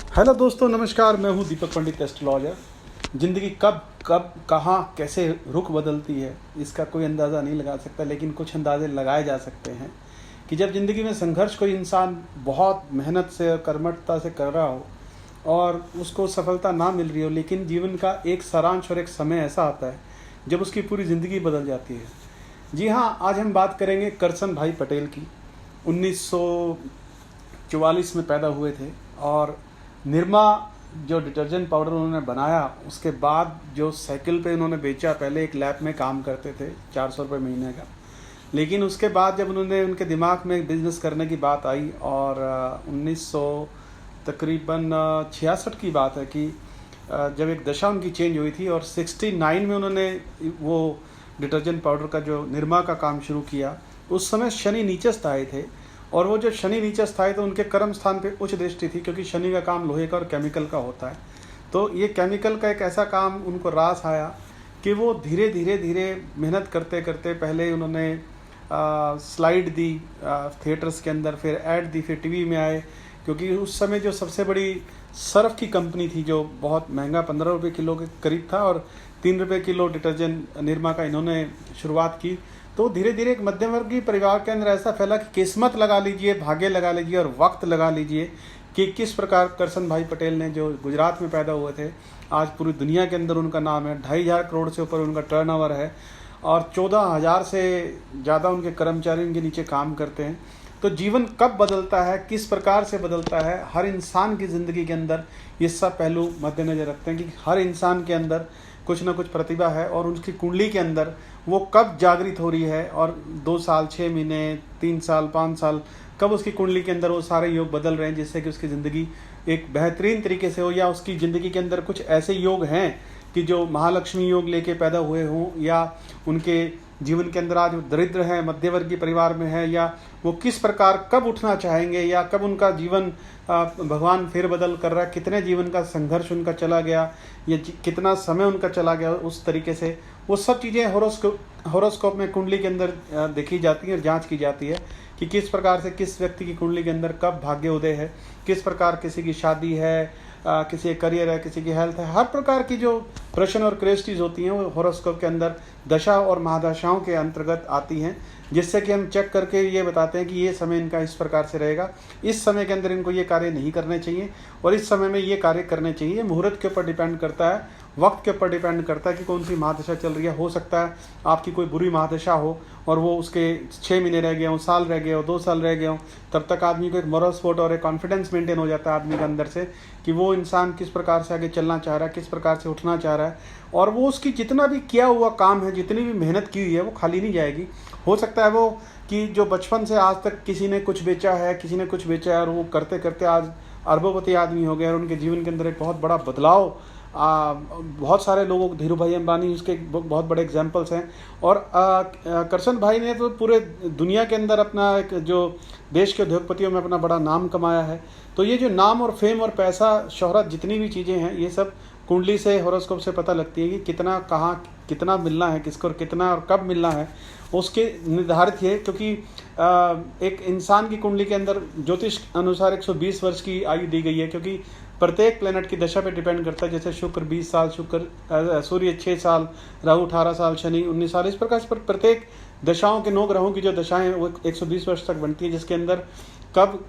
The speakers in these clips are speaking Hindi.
हेलो दोस्तों, नमस्कार। मैं हूं दीपक पंडित, एस्ट्रोलॉजर। ज़िंदगी कब कब कहाँ कैसे रुख बदलती है इसका कोई अंदाज़ा नहीं लगा सकता, लेकिन कुछ अंदाजे लगाए जा सकते हैं कि जब ज़िंदगी में संघर्ष कोई इंसान बहुत मेहनत से और कर्मठता से कर रहा हो और उसको सफलता ना मिल रही हो, लेकिन जीवन का एक सारांश और एक समय ऐसा आता है जब उसकी पूरी ज़िंदगी बदल जाती है। जी हाँ, आज हम बात करेंगे करसन भाई पटेल की। 1944 में पैदा हुए थे और निरमा जो डिटर्जेंट पाउडर उन्होंने बनाया, उसके बाद जो साइकिल पे उन्होंने बेचा, पहले एक लैब में काम करते थे 400 रुपये महीने का। लेकिन उसके बाद जब उनके दिमाग में बिजनेस करने की बात आई और 1900 तकरीबन 66 की बात है कि जब एक दशा उनकी चेंज हुई थी और 69 में उन्होंने वो डिटर्जेंट पाउडर का जो निरमा का काम शुरू किया। उस समय शनि नीचस्थ आए थे और वो जो शनि नीचस्थ आए तो उनके कर्म स्थान पे उच्च दृष्टि थी, क्योंकि शनि का काम लोहे का और केमिकल का होता है। तो ये केमिकल का एक ऐसा काम उनको रास आया कि वो धीरे धीरे मेहनत करते करते पहले उन्होंने स्लाइड दी थिएटर्स के अंदर, फिर ऐड दी, फिर टीवी में आए, क्योंकि उस समय जो सबसे बड़ी सर्फ की कंपनी थी जो बहुत महंगा 15 रुपये किलो के करीब था और 3 रुपये किलो डिटर्जेंट निरमा का इन्होंने शुरुआत की। तो धीरे धीरे एक मध्यम वर्गीय परिवार के अंदर ऐसा फैला कि किस्मत लगा लीजिए, भाग्य लगा लीजिए और वक्त लगा लीजिए कि किस प्रकार करसन भाई पटेल ने, जो गुजरात में पैदा हुए थे, आज पूरी दुनिया के अंदर उनका नाम है। 2,500 करोड़ से ऊपर उनका टर्नओवर है और 14,000 से ज़्यादा उनके कर्मचारी उनके नीचे काम करते हैं। तो जीवन कब बदलता है, किस प्रकार से बदलता है, हर इंसान की ज़िंदगी के अंदर ये सब पहलू मद्देनज़र रखते हैं कि हर इंसान के अंदर कुछ ना कुछ प्रतिभा है और उसकी कुंडली के अंदर वो कब जागृत हो रही है और 2 साल 6 महीने 3 साल 5 साल कब उसकी कुंडली के अंदर वो सारे योग बदल रहे हैं जिससे कि उसकी ज़िंदगी एक बेहतरीन तरीके से हो, या उसकी ज़िंदगी के अंदर कुछ ऐसे योग हैं कि जो महालक्ष्मी योग लेके पैदा हुए हों, या उनके जीवन के अंदर आज दरिद्र है, मध्यवर्गीय परिवार में है, या वो किस प्रकार कब उठना चाहेंगे, या कब उनका जीवन भगवान फेरबदल कर रहा है, कितने जीवन का संघर्ष उनका चला गया, या कितना समय उनका चला गया, उस तरीके से वो सब चीज़ें होरोस्कोप में कुंडली के अंदर देखी जाती हैं और जांच की जाती है कि किस प्रकार से किस व्यक्ति की कुंडली के अंदर कब भाग्य उदय है, किस प्रकार किसी की शादी है, किसी का करियर है, किसी की हेल्थ है। हर प्रकार की जो प्रश्न और क्वेश्चंस होती हैं वो होरोस्कोप के अंदर दशा और महादशाओं के अंतर्गत आती हैं, जिससे कि हम चेक करके ये बताते हैं कि ये समय इनका इस प्रकार से रहेगा, इस समय के अंदर इनको ये कार्य नहीं करने चाहिए और इस समय में ये कार्य करने चाहिए। मुहूर्त के ऊपर डिपेंड करता है, वक्त के ऊपर डिपेंड करता है कि कौन सी महादशा चल रही है। हो सकता है आपकी कोई बुरी महादशा हो और वो उसके 6 महीने रह गए हों, साल रह गए हो, 2 साल रह गए हों, तब तक आदमी को एक मोरल सपोर्ट और एक कॉन्फिडेंस मेंटेन हो जाता है आदमी के अंदर से कि वो इंसान किस प्रकार से आगे चलना चाह रहा है, किस प्रकार से उठना चाह रहा है, और वो उसकी जितना भी किया हुआ काम है, जितनी भी मेहनत की हुई है, वो खाली नहीं जाएगी। हो सकता है वो कि जो बचपन से आज तक किसी ने कुछ बेचा है, किसी ने कुछ बेचा है और वो करते करते आज अरबोपति आदमी हो गए और उनके जीवन के अंदर एक बहुत बड़ा बदलाव बहुत सारे लोगों, धीरू भाई अंबानी उसके बहुत बड़े एग्जाम्पल्स हैं। और करसन भाई ने तो पूरे दुनिया के अंदर अपना एक जो देश के उद्योगपतियों में अपना बड़ा नाम कमाया है। तो ये जो नाम और फेम और पैसा, शोहरत, जितनी भी चीज़ें हैं, ये सब कुंडली से, होरोस्कोप से पता लगती है कि कितना, कहाँ, कितना मिलना है किसको और कितना और कब मिलना है, उसके निर्धारित है। क्योंकि एक इंसान की कुंडली के अंदर ज्योतिष अनुसार 120 वर्ष की आयु दी गई है, क्योंकि प्रत्येक प्लेनेट की दशा पे डिपेंड करता है। जैसे शुक्र 20 साल, सूर्य 6 साल, राहु 18 साल, शनि 19 साल, इस प्रकार से प्रत्येक दशाओं के 9 ग्रहों की जो दशाएं हैं वो 120 वर्ष तक बनती है, जिसके अंदर कब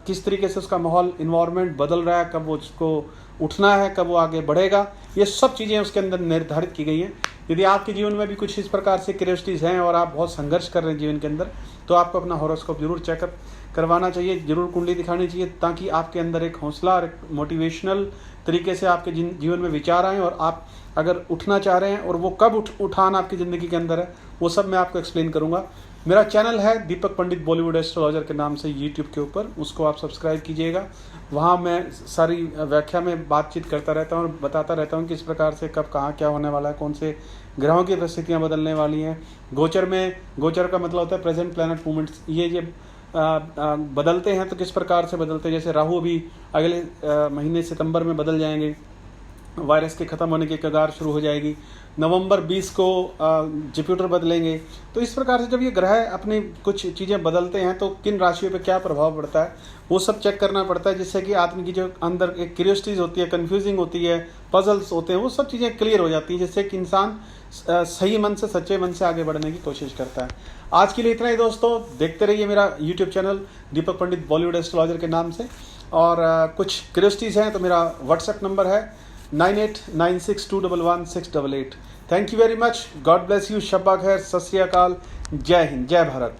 किस तरीके से उसका माहौल, इन्वायरमेंट बदल रहा है, कब वो उसको उठना है, कब वो आगे बढ़ेगा, ये सब चीज़ें उसके अंदर निर्धारित की गई हैं। यदि आपके जीवन में भी कुछ इस प्रकार से क्यूरियोसिटीज़ हैं और आप बहुत संघर्ष कर रहे हैं जीवन के अंदर, तो आपको अपना हॉरोस्कोप जरूर चेकअप करवाना चाहिए, जरूर कुंडली दिखानी चाहिए, ताकि आपके अंदर एक हौसला और एक मोटिवेशनल तरीके से आपके जीवन में विचार आएँ और आप अगर उठना चाह रहे हैं और वो कब उठान आपकी ज़िंदगी के अंदर है, वो सब मैं आपको एक्सप्लेन करूँगा। मेरा चैनल है दीपक पंडित बॉलीवुड एस्ट्रोलॉजर के नाम से यूट्यूब के ऊपर, उसको आप सब्सक्राइब कीजिएगा। वहाँ मैं सारी व्याख्या में बातचीत करता रहता हूँ और बताता रहता हूँ कि इस प्रकार से कब कहाँ क्या होने वाला है, कौन से ग्रहों की परिस्थितियाँ बदलने वाली हैं। गोचर का मतलब होता है प्रेजेंट प्लैनेट मूवमेंट्स, ये बदलते हैं तो किस प्रकार से बदलते हैं। जैसे राहु अभी अगले महीने सितंबर में बदल जाएंगे वायरस के ख़त्म होने की कगार शुरू हो जाएगी। नवंबर 20 को जुपिटर बदलेंगे। तो इस प्रकार से जब ये ग्रह अपनी कुछ चीज़ें बदलते हैं तो किन राशियों पे क्या प्रभाव पड़ता है वो सब चेक करना पड़ता है, जिससे कि आदमी की जो अंदर एक क्यूरियोसिटीज़ होती है, कन्फ्यूजिंग होती है, पजल्स होते हैं, वो सब चीज़ें क्लियर हो जाती हैं, जिससे कि इंसान सही मन से, सच्चे मन से आगे बढ़ने की कोशिश करता है। आज के लिए इतना ही दोस्तों। देखते रहिए मेरा यूट्यूब चैनल दीपक पंडित बॉलीवुड एस्ट्रोलॉजर के नाम से। और कुछ क्यूरियोसिटीज़ हैं तो मेरा व्हाट्सएप नंबर है 9896211688। Thank you very much. God bless you. शब्बा खैर, सत श्री अकाल, जय हिंद, जय भारत।